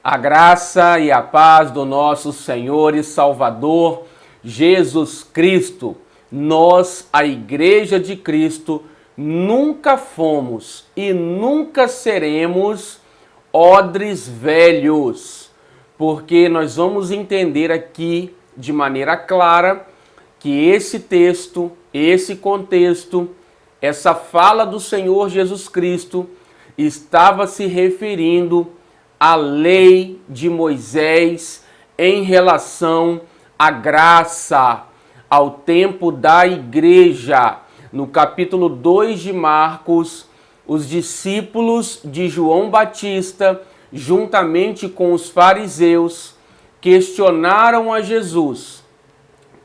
A graça e a paz do nosso Senhor e Salvador Jesus Cristo. Nós, a Igreja de Cristo, nunca fomos e nunca seremos odres velhos, porque nós vamos entender aqui de maneira clara que esse texto, esse contexto, essa fala do Senhor Jesus Cristo estava se referindo à lei de Moisés em relação à graça, ao tempo da igreja. No capítulo 2 de Marcos, os discípulos de João Batista, juntamente com os fariseus, questionaram a Jesus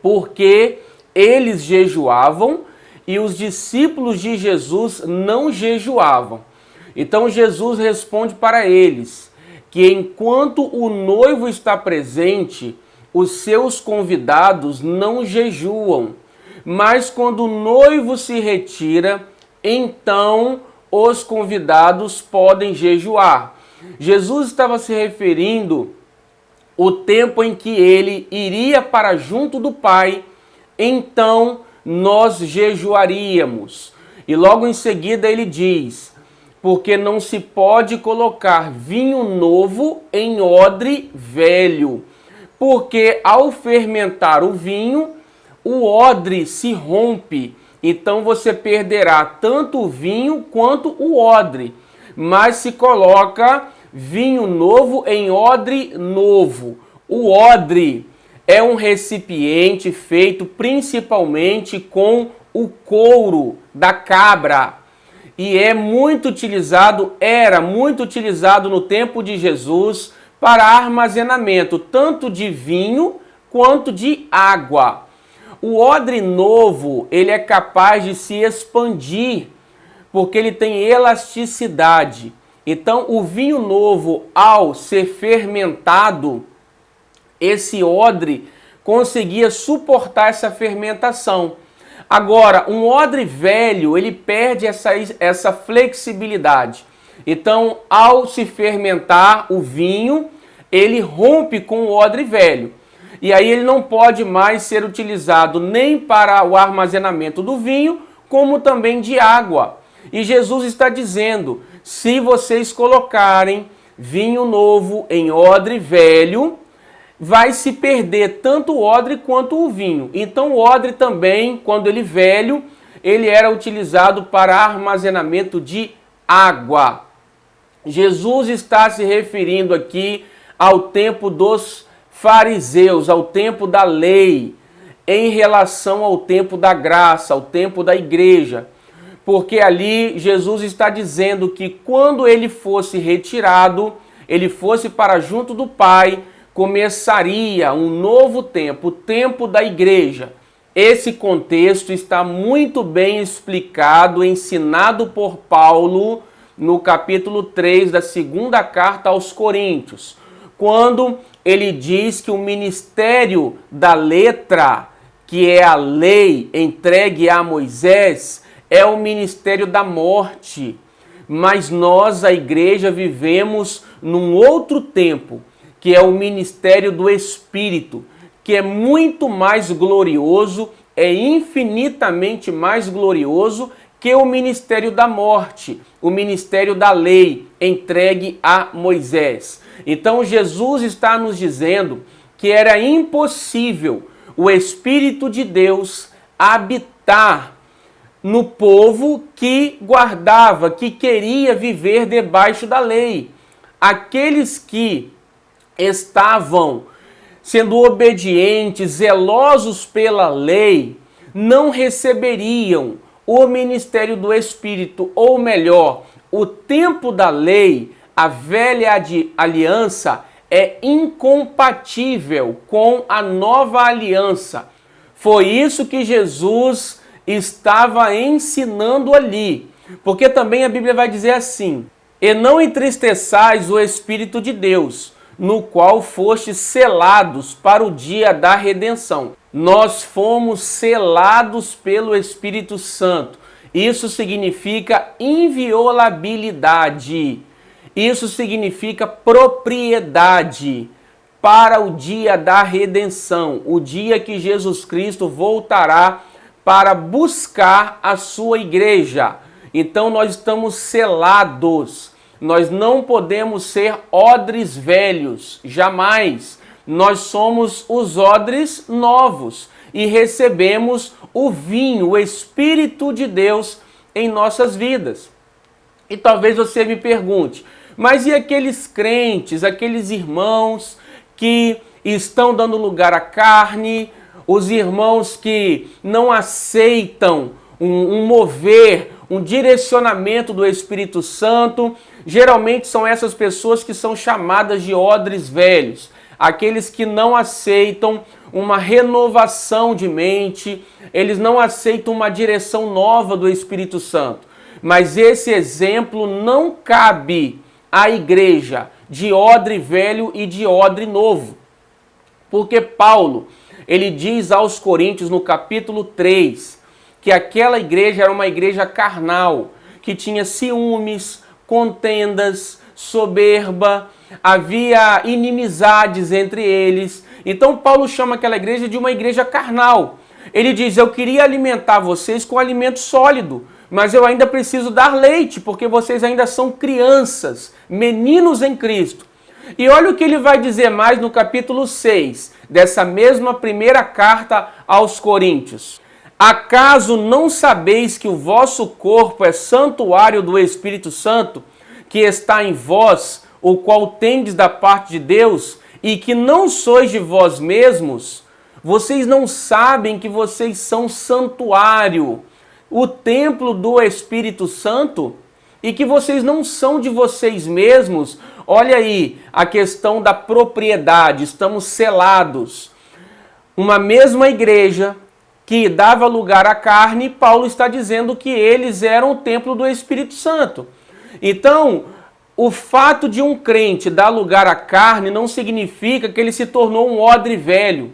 porque eles jejuavam e os discípulos de Jesus não jejuavam. Então Jesus responde para eles que enquanto o noivo está presente, os seus convidados não jejuam, mas quando o noivo se retira, então os convidados podem jejuar. Jesus estava se referindo ao tempo em que ele iria para junto do Pai, então nós jejuaríamos. E logo em seguida ele diz: porque não se pode colocar vinho novo em odre velho, porque ao fermentar o vinho, o odre se rompe, então você perderá tanto o vinho quanto o odre. Mas se coloca vinho novo em odre novo. O odre é um recipiente feito principalmente com o couro da cabra. E era muito utilizado no tempo de Jesus para armazenamento, tanto de vinho quanto de água. O odre novo, ele é capaz de se expandir, porque ele tem elasticidade. Então, o vinho novo, ao ser fermentado, esse odre conseguia suportar essa fermentação. Agora, um odre velho, ele perde essa flexibilidade. Então, ao se fermentar o vinho, ele rompe com o odre velho. E aí ele não pode mais ser utilizado nem para o armazenamento do vinho, como também de água. E Jesus está dizendo, se vocês colocarem vinho novo em odre velho, vai se perder tanto o odre quanto o vinho. Então o odre também, quando ele velho, ele era utilizado para armazenamento de água. Jesus está se referindo aqui ao tempo dos fariseus, ao tempo da lei, em relação ao tempo da graça, ao tempo da igreja. Porque ali Jesus está dizendo que quando ele fosse retirado, ele fosse para junto do Pai, começaria um novo tempo, o tempo da igreja. Esse contexto está muito bem explicado, ensinado por Paulo no capítulo 3 da segunda carta aos Coríntios, quando ele diz que o ministério da letra, que é a lei entregue a Moisés, é o ministério da morte. Mas nós, a igreja, vivemos num outro tempo, que é o ministério do Espírito, que é muito mais glorioso, é infinitamente mais glorioso que o ministério da morte, o ministério da lei entregue a Moisés. Então Jesus está nos dizendo que era impossível o Espírito de Deus habitar no povo que guardava, que queria viver debaixo da lei. Aqueles que estavam sendo obedientes, zelosos pela lei, não receberiam o ministério do Espírito, ou melhor, o tempo da lei, a velha aliança, é incompatível com a nova aliança. Foi isso que Jesus estava ensinando ali, porque também a Bíblia vai dizer assim: e não entristeçais o Espírito de Deus, no qual fostes selados para o dia da redenção. Nós fomos selados pelo Espírito Santo. Isso significa inviolabilidade. Isso significa propriedade para o dia da redenção, o dia que Jesus Cristo voltará para buscar a sua igreja. Então nós estamos selados, nós não podemos ser odres velhos, jamais. Nós somos os odres novos e recebemos o vinho, o Espírito de Deus em nossas vidas. E talvez você me pergunte, mas e aqueles crentes, aqueles irmãos que estão dando lugar à carne, os irmãos que não aceitam um mover, um direcionamento do Espírito Santo? Geralmente são essas pessoas que são chamadas de odres velhos, aqueles que não aceitam uma renovação de mente, eles não aceitam uma direção nova do Espírito Santo. Mas esse exemplo não cabe à igreja de odre velho e de odre novo. Porque Paulo, ele diz aos Coríntios no capítulo 3, que aquela igreja era uma igreja carnal, que tinha ciúmes, contendas, soberba, havia inimizades entre eles. Então Paulo chama aquela igreja de uma igreja carnal. Ele diz, eu queria alimentar vocês com alimento sólido, mas eu ainda preciso dar leite, porque vocês ainda são crianças, meninos em Cristo. E olha o que ele vai dizer mais no capítulo 6, dessa mesma primeira carta aos Coríntios. Acaso não sabeis que o vosso corpo é santuário do Espírito Santo, que está em vós, o qual tendes da parte de Deus, e que não sois de vós mesmos? Vocês não sabem que vocês são santuário, o templo do Espírito Santo, e que vocês não são de vocês mesmos? Olha aí a questão da propriedade, estamos selados. Uma mesma igreja que dava lugar à carne, Paulo está dizendo que eles eram o templo do Espírito Santo. Então, o fato de um crente dar lugar à carne não significa que ele se tornou um odre velho.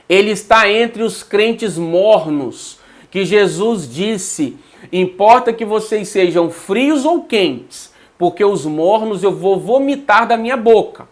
Ele está entre os crentes mornos, que Jesus disse, importa que vocês sejam frios ou quentes, porque os mornos eu vou vomitar da minha boca.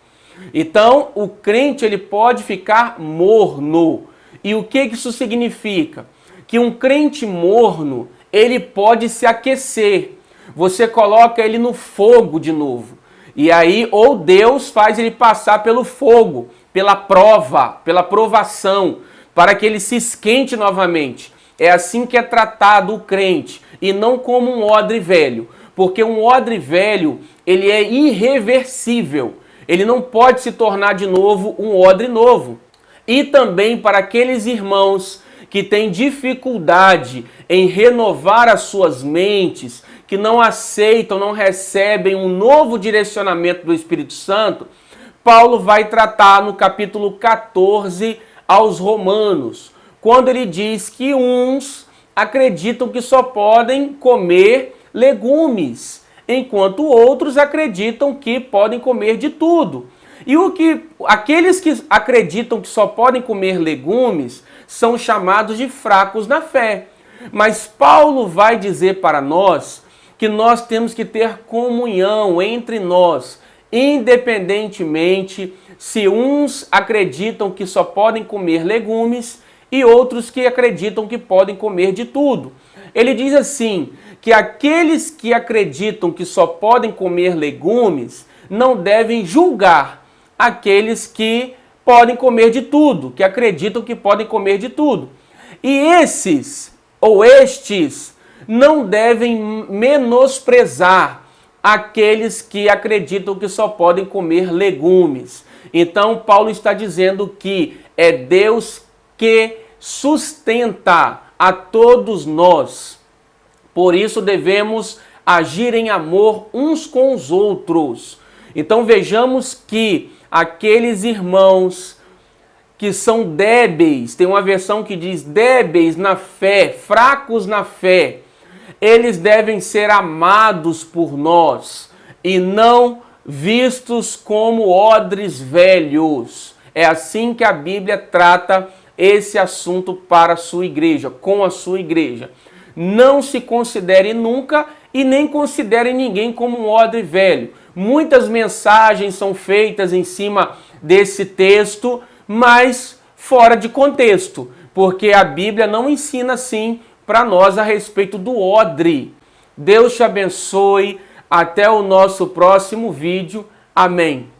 Então, o crente ele pode ficar morno. E o que isso significa? Que um crente morno, ele pode se aquecer. Você coloca ele no fogo de novo. E aí, ou Deus faz ele passar pelo fogo, pela prova, pela provação, para que ele se esquente novamente. É assim que é tratado o crente, e não como um odre velho. Porque um odre velho, ele é irreversível. Ele não pode se tornar de novo um odre novo. E também para aqueles irmãos que têm dificuldade em renovar as suas mentes, que não aceitam, não recebem um novo direcionamento do Espírito Santo, Paulo vai tratar no capítulo 14 aos Romanos, quando ele diz que uns acreditam que só podem comer legumes, enquanto outros acreditam que podem comer de tudo. E aqueles que acreditam que só podem comer legumes são chamados de fracos na fé. Mas Paulo vai dizer para nós que nós temos que ter comunhão entre nós, independentemente se uns acreditam que só podem comer legumes e outros que acreditam que podem comer de tudo. Ele diz assim, que aqueles que acreditam que só podem comer legumes não devem julgar aqueles que podem comer de tudo, que acreditam que podem comer de tudo. E estes não devem menosprezar aqueles que acreditam que só podem comer legumes. Então, Paulo está dizendo que é Deus que sustenta a todos nós. Por isso devemos agir em amor uns com os outros. Então vejamos que aqueles irmãos que são débeis, tem uma versão que diz débeis na fé, fracos na fé, eles devem ser amados por nós e não vistos como odres velhos. É assim que a Bíblia trata esse assunto para a sua igreja, com a sua igreja. Não se considere nunca e nem considere ninguém como um odre velho, Muitas mensagens são feitas em cima desse texto, mas fora de contexto, porque a Bíblia não ensina assim para nós a respeito do odre. Deus te abençoe. Até o nosso próximo vídeo. Amém.